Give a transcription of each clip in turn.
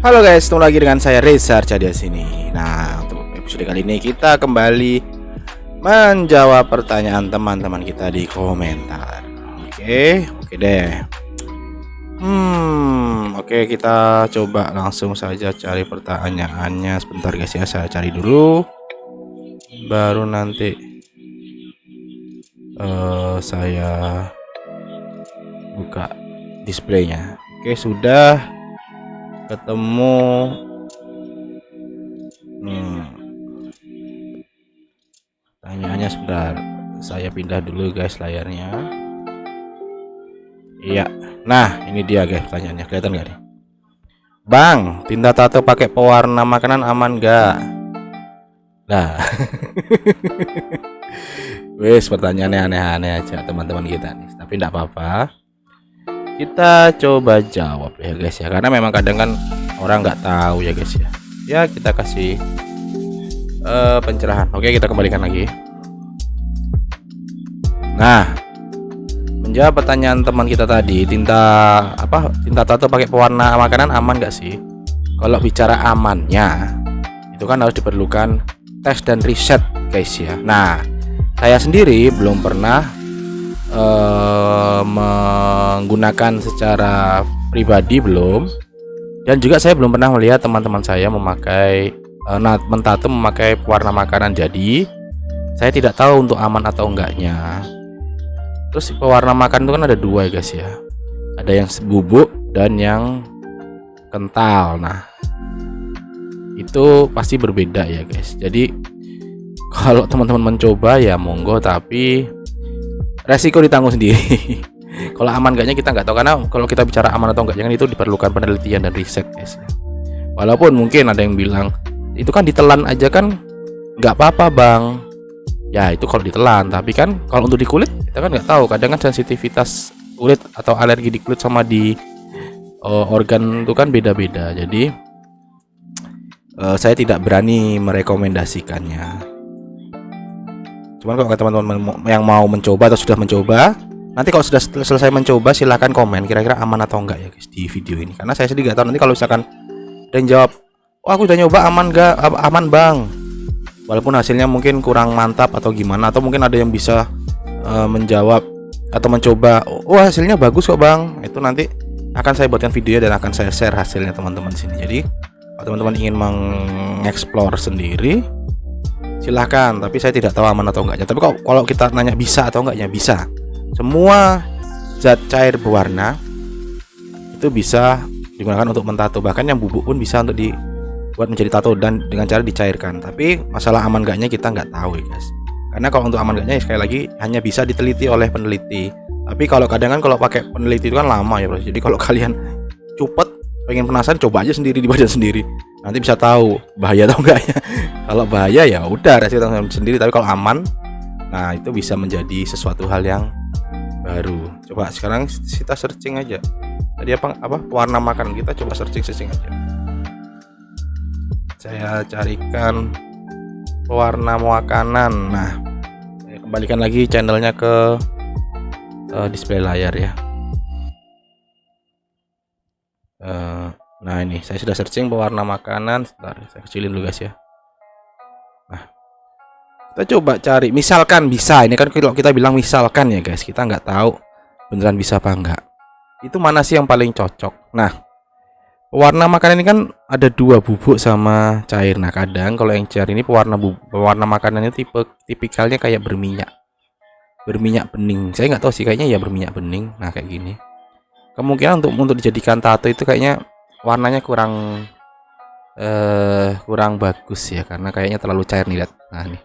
Halo guys, ketemu lagi dengan saya Reza Arcadia sini. Nah, untuk episode kali ini kita kembali menjawab pertanyaan teman-teman kita di komentar. Oke deh. Oke, kita coba langsung saja cari pertanyaannya. Sebentar guys ya, saya cari dulu. Baru nanti saya buka displaynya. Oke, sudah ketemu. Pertanyaannya sebentar, saya pindah dulu guys layarnya. Iya, nah ini dia guys pertanyaannya, kelihatan nggak nih? Bang, tinta tato pakai pewarna makanan aman nggak? Nah, wes pertanyaannya aneh-aneh aja teman-teman kita nih, tapi enggak apa-apa. Kita coba jawab ya guys ya, karena memang kadang kan orang nggak tahu ya guys ya. Ya kita kasih pencerahan. Oke, kita kembalikan lagi. Nah, menjawab pertanyaan teman kita tadi, tinta tato pakai pewarna makanan aman nggak sih? Kalau bicara amannya, itu kan harus diperlukan tes dan riset guys ya. Nah, saya sendiri belum pernah menggunakan secara pribadi belum, dan juga saya belum pernah melihat teman-teman saya memakai mentato memakai pewarna makanan, jadi saya tidak tahu untuk aman atau enggaknya. Terus pewarna makanan itu kan ada dua ya guys ya, ada yang bubuk dan yang kental. Nah, itu pasti berbeda ya guys. Jadi kalau teman-teman mencoba ya monggo, tapi resiko ditanggung sendiri. Kalau aman enggaknya kita nggak tahu, karena kalau kita bicara aman atau enggaknya kan itu diperlukan penelitian dan riset guys. Walaupun mungkin ada yang bilang itu kan ditelan aja kan nggak apa-apa bang. Ya itu kalau ditelan, tapi kan kalau untuk di kulit kita kan nggak tahu. Kadang kan sensitivitas kulit atau alergi di kulit sama di organ itu kan beda-beda. Jadi saya tidak berani merekomendasikannya. Cuman kalau teman-teman yang mau mencoba atau sudah mencoba, nanti kalau sudah selesai mencoba silahkan komen kira-kira aman atau enggak ya guys di video ini. Karena saya sendiri nggak tahu, nanti kalau misalkan dan jawab, "Oh aku udah nyoba aman enggak?" "Aman bang," walaupun hasilnya mungkin kurang mantap atau gimana, atau mungkin ada yang bisa menjawab atau mencoba, "Oh hasilnya bagus kok bang," itu nanti akan saya buatkan video dan akan saya share hasilnya teman-teman sini. Jadi kalau teman-teman ingin mengeksplor sendiri silahkan, tapi saya tidak tahu aman atau enggaknya. Tapi kalau kita nanya bisa atau enggaknya, bisa. Semua zat cair berwarna itu bisa digunakan untuk mentato, bahkan yang bubuk pun bisa untuk dibuat menjadi tato dan dengan cara dicairkan. Tapi masalah aman enggaknya kita nggak tahu ya guys, karena kalau untuk aman enggaknya sekali lagi hanya bisa diteliti oleh peneliti. Tapi kalau kadang kan kalau pakai peneliti itu kan lama ya bro. Jadi kalau kalian cepet pengen penasaran, coba aja sendiri di badan sendiri, nanti bisa tahu bahaya atau enggaknya. Kalau bahaya ya udah resiko sendiri, tapi kalau aman, nah itu bisa menjadi sesuatu hal yang baru. Coba sekarang kita searching aja tadi apa warna makanan, kita coba searching aja. Saya carikan pewarna makanan. Nah, saya kembalikan lagi channelnya ke display layar ya. Nah ini saya sudah searching pewarna makanan. Sebentar, saya kecilin dulu guys ya. Nah, kita coba cari, misalkan bisa. Ini kan kalau kita bilang misalkan ya guys, kita nggak tahu beneran bisa apa enggak. Itu mana sih yang paling cocok? Nah, pewarna makanan ini kan ada dua, bubuk sama cair. Nah kadang kalau yang cair ini pewarna makanannya tipikalnya kayak berminyak bening. Saya nggak tahu sih, kayaknya ya berminyak bening. Nah kayak gini. Kemungkinan untuk dijadikan tato itu kayaknya warnanya kurang bagus ya, karena kayaknya terlalu cair nih, lihat. Nah nih,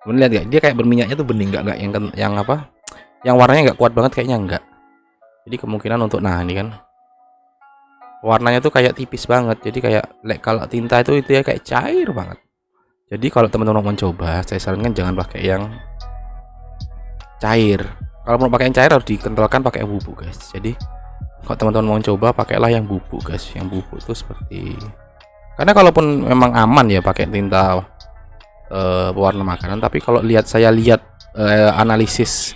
temen lihat nggak, dia kayak berminyaknya tuh bening, nggak yang warnanya nggak kuat banget, kayaknya enggak. Jadi kemungkinan untuk, nah ini kan warnanya tuh kayak tipis banget, jadi kayak kalau tinta itu ya kayak cair banget. Jadi kalau teman-teman mau mencoba, saya sarankan jangan pakai yang cair. Kalau mau pakai yang cair harus dikentalkan pakai bubuk guys. Jadi kalau teman-teman mau coba, pakailah yang bubuk guys. Yang bubuk itu seperti, karena kalaupun memang aman ya pakai tinta pewarna makanan, tapi kalau saya lihat analisis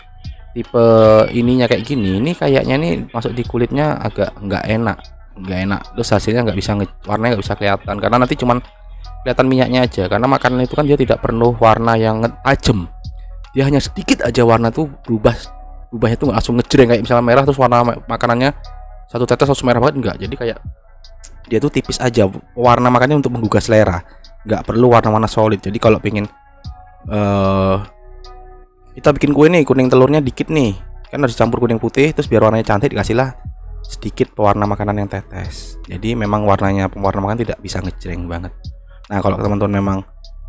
tipe ininya kayak gini, ini kayaknya nih masuk di kulitnya agak nggak enak. nggak enak, terus hasilnya nggak bisa warnanya nggak bisa kelihatan karena nanti cuman kelihatan minyaknya aja, karena makanan itu kan dia tidak perlu warna yang tajam, dia hanya sedikit aja warna tuh berubahnya tuh nggak langsung ngejreng kayak misalnya merah terus warna makanannya satu tetes langsung merah banget, enggak. Jadi kayak dia tuh tipis aja warna makannya untuk menggugah selera, nggak perlu warna-warna solid. Jadi kalau pengen kita bikin kue nih, kuning telurnya dikit nih, kan harus campur kuning putih, terus biar warnanya cantik dikasihlah sedikit pewarna makanan yang tetes. Jadi memang warnanya pewarna makanan tidak bisa ngejreng banget. Nah kalau teman-teman memang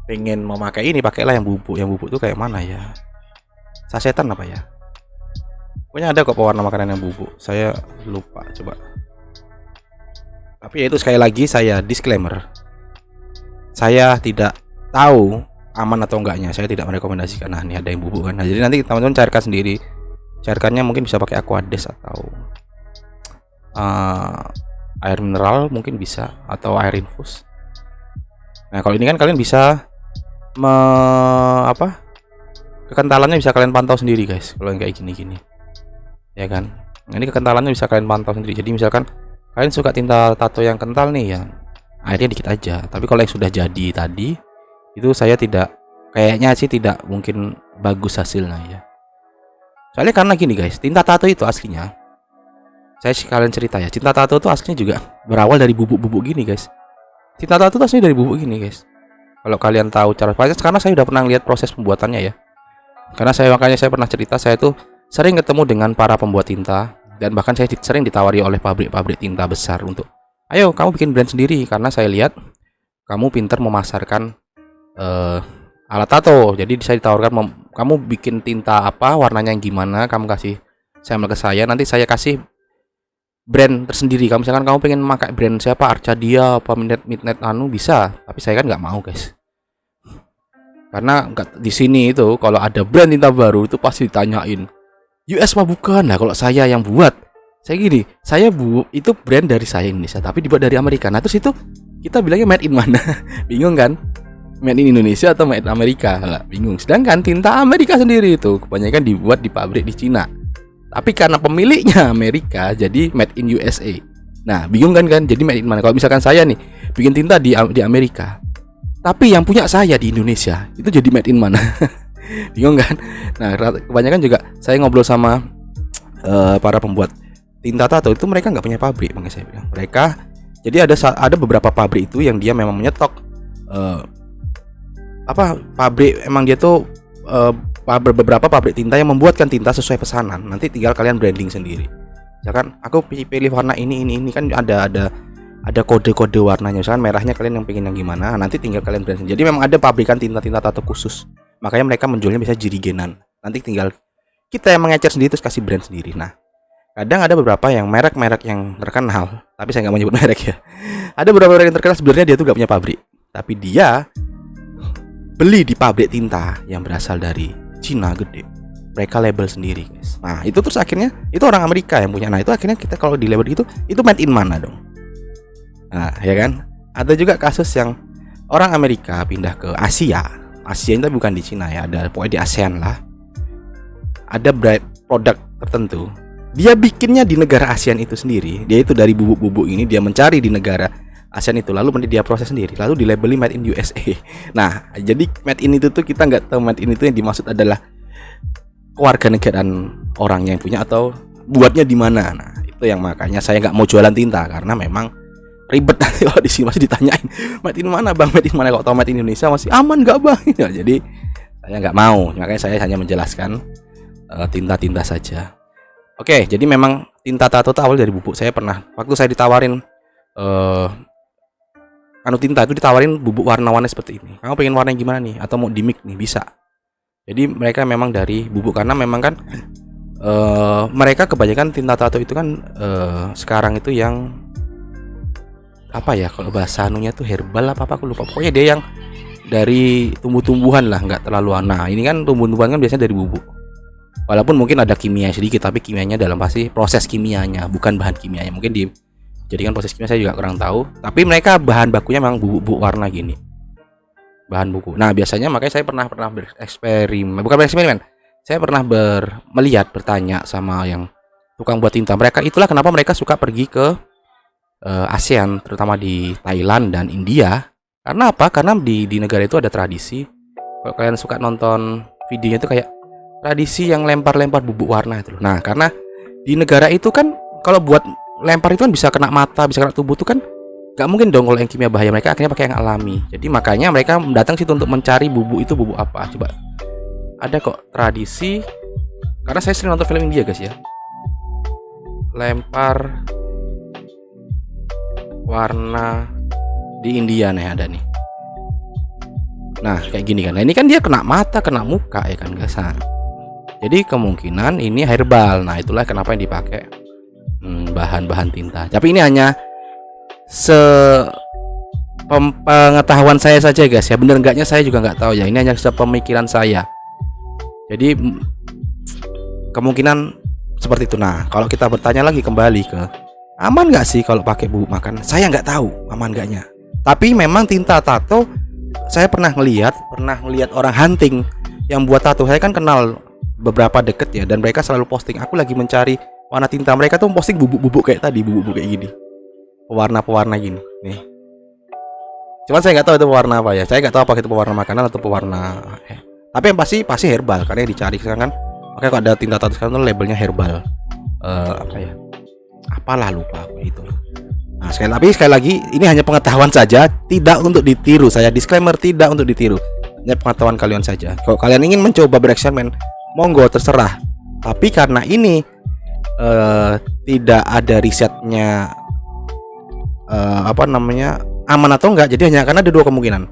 pengen memakai ini, pakailah yang bubuk. Yang bubuk tuh kayak mana ya, sasetan apa ya, pokoknya ada kok pewarna makanan yang bubuk, saya lupa coba. Tapi ya itu, sekali lagi saya disclaimer, saya tidak tahu aman atau enggaknya, saya tidak merekomendasikan. Nah ini ada yang bubuk kan, nah, jadi nanti teman-teman cairkan sendiri. Cairkannya mungkin bisa pakai Aquades atau air mineral mungkin bisa, atau air infus. Nah kalau ini kan kalian bisa kekentalannya bisa kalian pantau sendiri guys, kalau yang kayak gini-gini ya kan. Nah, ini kekentalannya bisa kalian pantau sendiri. Jadi misalkan kalian suka tinta tato yang kental nih ya, airnya dikit aja. Tapi kalau yang sudah jadi tadi itu saya kayaknya sih tidak mungkin bagus hasilnya ya. Soalnya karena gini guys, tinta tato itu aslinya, saya sekalian cerita ya, tinta tato itu aslinya juga berawal dari bubuk-bubuk gini guys. Tinta tato itu aslinya dari bubuk gini guys. Kalau kalian tahu cara proses, karena saya udah pernah lihat proses pembuatannya ya. Makanya saya pernah cerita, saya tuh sering ketemu dengan para pembuat tinta, dan bahkan saya sering ditawari oleh pabrik-pabrik tinta besar untuk, ayo kamu bikin brand sendiri, karena saya lihat kamu pinter memasarkan alat tato. Jadi saya ditawarkan, kamu bikin tinta apa, warnanya yang gimana, kamu kasih sampel ke saya, nanti saya kasih brand tersendiri. Kalau misalkan kamu pengen pakai brand siapa, Arcadia apa Midnight bisa, tapi saya kan nggak mau guys, karena di sini itu kalau ada brand tinta baru itu pasti ditanyain US mah bukan. Nah kalau saya yang buat, saya gini, saya itu brand dari saya Indonesia tapi dibuat dari Amerika. Nah terus itu kita bilangnya made in mana? Bingung kan? Made in Indonesia atau made in Amerika? Lah, bingung. Sedangkan tinta Amerika sendiri itu kebanyakan dibuat di pabrik di Cina, tapi karena pemiliknya Amerika jadi made in USA. Nah bingung kan, jadi made in mana? Kalau misalkan saya nih bikin tinta di Amerika, tapi yang punya saya di Indonesia, itu jadi made in mana? Bingung kan? Nah kebanyakan juga saya ngobrol sama para pembuat tinta tato itu, mereka nggak punya pabrik. Makanya saya bilang mereka, jadi ada beberapa pabrik itu yang dia memang menyetok pabrik, emang dia tuh beberapa pabrik tinta yang membuatkan tinta sesuai pesanan. Nanti tinggal kalian branding sendiri. Misalkan aku pilih warna ini kan ada kode-kode warnanya. Misalkan merahnya kalian yang pengen yang gimana, nanti tinggal kalian branding. Jadi memang ada pabrikan tinta-tinta tato khusus. Makanya mereka menjualnya bisa jirigenan. Nanti tinggal kita yang mengecer sendiri terus kasih brand sendiri. Nah, kadang ada beberapa yang merek-merek yang terkenal, tapi saya nggak mau nyebut merek ya. Ada beberapa merek yang terkenal sebenarnya dia tuh nggak punya pabrik, tapi dia beli di pabrik tinta yang berasal dari Cina gede. Mereka label sendiri guys. Nah itu terus akhirnya itu orang Amerika yang punya. Nah itu akhirnya kita kalau di label itu made in mana dong? Nah ya kan. Ada juga kasus yang orang Amerika pindah ke Asia itu bukan di Cina ya, ada pokoknya di ASEAN lah. Ada produk tertentu, dia bikinnya di negara ASEAN itu sendiri. Dia itu dari bubuk-bubuk ini dia mencari di negara ASEAN itu, lalu dia proses sendiri, lalu dilabeli made in USA. Nah jadi made in itu tuh kita nggak tahu made in itu yang dimaksud adalah kewarganegaraan orang yang punya atau buatnya di mana. Nah itu yang makanya saya nggak mau jualan tinta, karena memang ribet nanti kalau di sini masih ditanyain made in mana bang, made in mana. Kalau tahu made in Indonesia masih aman nggak bang? Ya, jadi saya nggak mau, makanya saya hanya menjelaskan tinta-tinta saja. Oke, jadi memang tinta tato itu awal dari bubuk. Saya pernah waktu saya ditawarin tinta itu ditawarin bubuk warna-warna seperti ini. Kamu pengen warna yang gimana nih? Atau mau dimik nih, bisa. Jadi mereka memang dari bubuk, karena memang kan mereka kebanyakan tinta tato itu kan sekarang itu yang apa ya, kalau bahasa anunya tuh herbal apa aku lupa. Pokoknya dia yang dari tumbuh-tumbuhan lah, nggak terlalu aneh. Ini kan tumbuh-tumbuhan kan biasanya dari bubuk. Walaupun mungkin ada kimia sedikit, tapi kimianya dalam pasti proses kimianya, bukan bahan kimianya. Mungkin dijadikan proses kimia, saya juga kurang tahu. Tapi mereka bahan bakunya memang bubuk warna gini, bahan buku. Nah biasanya makanya saya pernah bereksperimen, bukan bereksperimen, saya pernah bertanya sama yang tukang buat tinta. Mereka itulah kenapa mereka suka pergi ke ASEAN, terutama di Thailand dan India. Karena apa? Karena di negara itu ada tradisi. Kalau kalian suka nonton videonya itu kayak tradisi yang lempar-lempar bubuk warna itu loh. Nah, karena di negara itu kan kalau buat lempar itu kan bisa kena mata, bisa kena tubuh, tuh kan nggak mungkin dong kalau yang kimia bahaya. Mereka akhirnya pakai yang alami. Jadi makanya mereka datang situ untuk mencari bubuk itu bubuk apa. Coba ada kok tradisi, karena saya sering nonton film India guys ya, lempar warna di India nih, ada nih. Nah kayak gini kan, nah ini kan dia kena mata, kena muka ya kan guys. Nah, jadi kemungkinan ini herbal. Nah itulah kenapa yang dipakai bahan-bahan tinta. Tapi ini hanya pengetahuan saya saja guys ya, bener enggaknya saya juga nggak tahu ya, ini hanya sepemikiran saya. Jadi kemungkinan seperti itu. Nah kalau kita bertanya lagi kembali ke aman nggak sih kalau pakai bubuk makanan, saya nggak tahu aman nggaknya. Tapi memang tinta tato saya pernah melihat orang hunting yang buat tato. Saya kan kenal beberapa deket ya, dan mereka selalu posting aku lagi mencari warna tinta. Mereka tuh posting bubuk-bubuk kayak tadi, bubuk-bubuk kayak gini, pewarna-pewarna gini nih. Cuman saya nggak tahu itu pewarna apa ya, saya nggak tahu apa itu pewarna makanan atau pewarna tapi yang pasti herbal, karena yang dicari sekarang kan. Makanya kalau ada tinta tato sekarang tuh labelnya herbal, apa ya, apalah lupa aku itu. Nah sekali lagi ini hanya pengetahuan saja, tidak untuk ditiru. Saya disclaimer, tidak untuk ditiru, hanya pengetahuan kalian saja. Kalau kalian ingin mencoba bereksperimen, monggo terserah. Tapi karena ini tidak ada risetnya aman atau enggak, jadi hanya karena ada dua kemungkinan: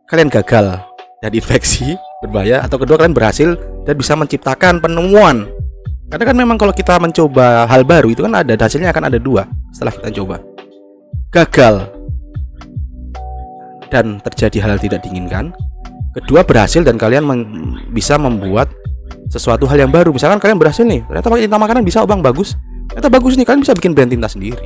kalian gagal dan infeksi berbahaya, atau kedua kalian berhasil dan bisa menciptakan penemuan. Karena kan memang kalau kita mencoba hal baru itu kan ada hasilnya, akan ada dua setelah kita coba. Gagal dan terjadi hal tidak diinginkan, kedua berhasil dan kalian bisa membuat sesuatu hal yang baru. Misalkan kalian berhasil nih, ternyata pakai tinta makanan bisa, bang, bagus, ternyata bagus nih, kalian bisa bikin brand tinta sendiri.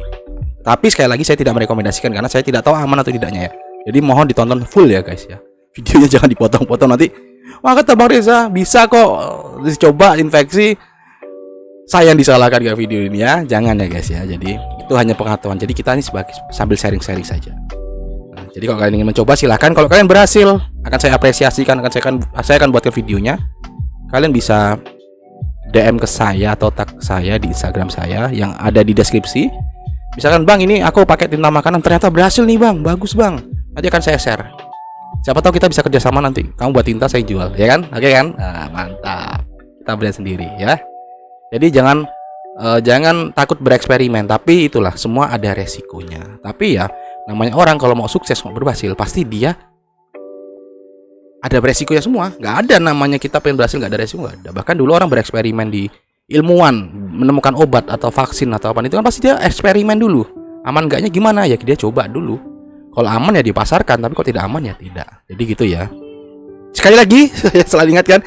Tapi sekali lagi saya tidak merekomendasikan karena saya tidak tahu aman atau tidaknya ya. Jadi mohon ditonton full ya guys ya, videonya jangan dipotong-potong. Nanti wah kata Bang Reza bisa kok dicoba infeksi, saya yang disalahkan ke video ini ya. Jangan ya guys ya. Jadi itu hanya pengetahuan, jadi kita ini sebagai sambil sharing-sharing saja. Nah, jadi kalau kalian ingin mencoba silahkan. Kalau kalian berhasil akan saya apresiasikan, saya akan buatkan videonya. Kalian bisa DM ke saya atau tag saya di Instagram saya yang ada di deskripsi. Misalkan, bang ini aku pakai tinta makanan ternyata berhasil nih bang, bagus bang, nanti akan saya share. Siapa tahu kita bisa kerjasama nanti, kamu buat tinta, saya jual, ya kan? Oke kan? Nah, mantap, kita brand sendiri ya. Jadi jangan takut bereksperimen, tapi itulah semua ada resikonya. Tapi ya namanya orang kalau mau sukses, mau berhasil, pasti dia ada beresikonya semua. Nggak ada namanya kita pengen berhasil nggak ada resiko, nggak ada. Bahkan dulu orang bereksperimen di ilmuwan menemukan obat atau vaksin atau apa itu kan pasti dia eksperimen dulu. Aman nggaknya gimana ya, dia coba dulu. Kalau aman ya dipasarkan, tapi kalau tidak aman ya tidak. Jadi gitu ya. Sekali lagi saya selalu ingatkan,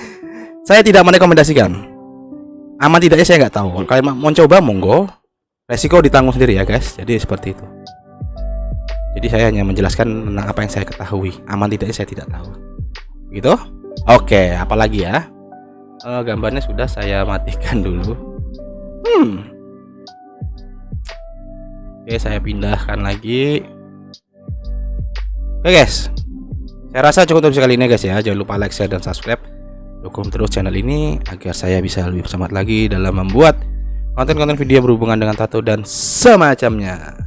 saya tidak merekomendasikan. Aman tidaknya saya nggak tahu. Kalau kalian mau coba monggo, resiko ditanggung sendiri ya guys. Jadi seperti itu. Jadi saya hanya menjelaskan tentang apa yang saya ketahui. Aman tidaknya saya tidak tahu. Gitu. Oke, apalagi ya? Gambarnya sudah saya matikan dulu. Oke, saya pindahkan lagi. Oke guys, saya rasa cukup untuk kali ini guys ya. Jangan lupa like, share, dan subscribe. Dukung terus channel ini agar saya bisa lebih bersemangat lagi dalam membuat konten-konten video berhubungan dengan tato dan semacamnya.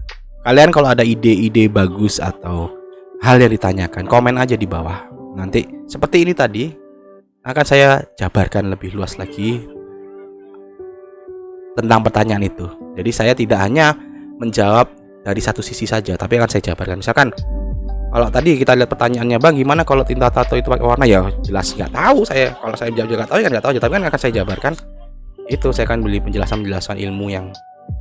Kalian kalau ada ide-ide bagus atau hal yang ditanyakan, komen aja di bawah. Nanti seperti ini tadi akan saya jabarkan lebih luas lagi tentang pertanyaan itu. Jadi saya tidak hanya menjawab dari satu sisi saja, tapi akan saya jabarkan. Misalkan kalau tadi kita lihat pertanyaannya, bang gimana kalau tinta tato itu pakai warna, ya jelas nggak tahu saya. Kalau saya jawab nggak tahu ya nggak tahu aja, tapi kan akan saya jabarkan. Itu saya akan beli penjelasan ilmu yang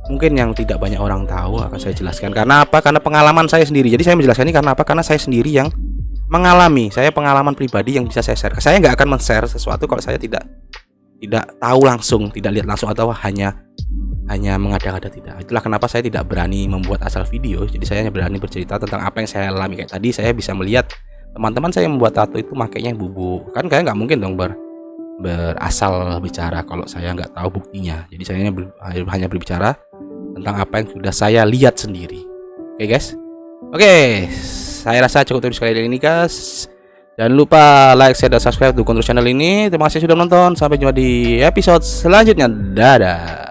mungkin yang tidak banyak orang tahu, akan saya jelaskan. Karena apa? Karena pengalaman saya sendiri. Jadi saya menjelaskan ini karena apa? Karena saya sendiri yang mengalami, saya pengalaman pribadi yang bisa saya share. Saya nggak akan men-share sesuatu kalau saya tidak tahu langsung, tidak lihat langsung, atau hanya mengada-ngada, tidak. Itulah kenapa saya tidak berani membuat asal video. Jadi saya hanya berani bercerita tentang apa yang saya alami. Kayak tadi saya bisa melihat teman-teman saya yang membuat tato itu makainya bubuk. Kan kayak nggak mungkin dong berasal bicara kalau saya nggak tahu buktinya. Jadi saya hanya berbicara tentang apa yang sudah saya lihat sendiri. Oke guys. Oke, saya rasa cukup untuk sekali ini guys. Jangan lupa like, share, dan subscribe dukung terus channel ini. Terima kasih sudah menonton. Sampai jumpa di episode selanjutnya. Dadah.